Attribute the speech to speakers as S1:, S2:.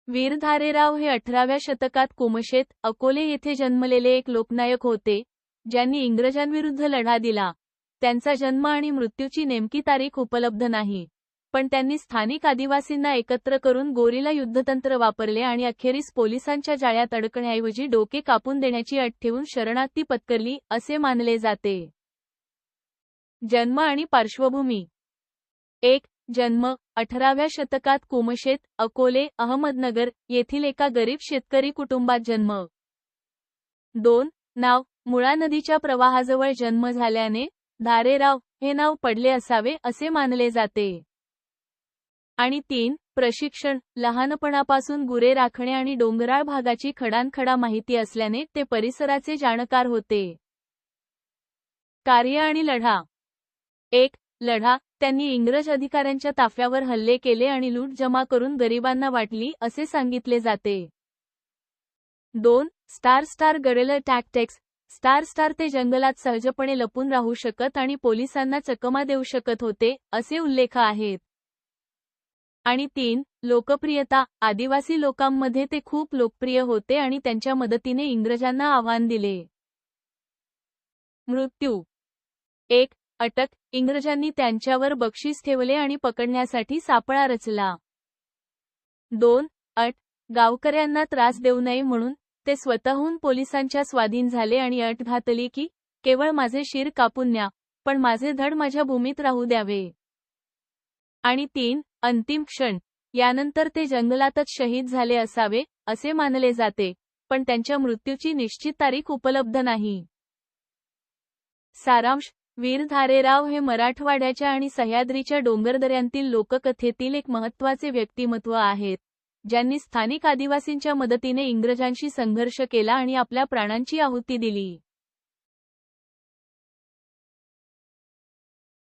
S1: वीर धारेराव हे 18व्या शतकात कुमशेत, अकोले येथे जन्मलेले एक लोकनायक होते, ज्यांनी इंग्रजांविरुद्ध लढा दिला. त्यांचा जन्म आणि मृत्यूची नेमकी तारीख उपलब्ध नाही, पण त्यांनी स्थानिक आदिवासींना एकत्र करून गोरिला युद्धतंत्र वापरले आणि अखेरीस पोलिसांच्या जाळ्यात अडकण्याऐवजी डोके कापून देण्याची अट ठेवून शरणागती पत्करली, असे मानले जाते. जन्म आणि पार्श्वभूमी. 1. जन्म 18व्या शतकात कुमशेत, अकोले, अहमदनगर येथील एका गरीब शेतकरी कुटुंबात जन्म. 2. नाव मुळा नदीच्या प्रवाहाजवळ जन्म झाल्याने धारेराव हे नाव पडले असावे असे मानले जाते. आणि 3. प्रशिक्षण लहानपणापासून गुरे राखणे आणि डोंगराळ भागाची खडानखडा माहिती असल्याने ते परिसराचे जाणकार होते. कार्य आणि लढा. 1. लढा त्यांनी इंग्रज अधिकाऱ्यांच्या ताफ्यावर हल्ले केले आणि लूट जमा करून गरिबांना वाटली असे सांगितले जाते. 2. स्टार गरेला टॅक्टिक्स स्टार ते जंगलात सहजपणे लपून राहू शकत आणि पोलिसांना चकमा देऊ शकत होते, असे उल्लेख आहेत. आणि 3. लोकप्रियता आदिवासी लोकांमध्ये ते खूप लोकप्रिय होते आणि त्यांच्या मदतीने इंग्रजांना आव्हान दिले. मृत्यू. 1. अटक इंग्रजांनी त्यांच्यावर बक्षीस ठेवले आणि पकडण्यासाठी सापळा रचला. 2. अट गावकऱ्यांना त्रास देऊ नये म्हणून ते स्वतःहून पोलिसांच्या स्वाधीन झाले आणि अट घातली की केवळ माझे शिर कापून न्या, पण माझे धड माझ्या भूमीत राहू द्यावे. आणि 3. अंतिम क्षण यानंतर ते जंगलातच शहीद झाले असावे असे मानले जाते, पण त्यांच्या मृत्यूची निश्चित तारीख उपलब्ध नाही. सारांश. वीर धारेराव हे मराठवाड्याच्या आणि सह्याद्रीच्या डोंगरदऱ्यांतील लोककथेतील एक महत्त्वाचे व्यक्तिमत्व आहेत, ज्यांनी स्थानिक आदिवासींच्या मदतीने इंग्रजांशी संघर्ष केला आणि आपल्या प्राणांची आहुती दिली.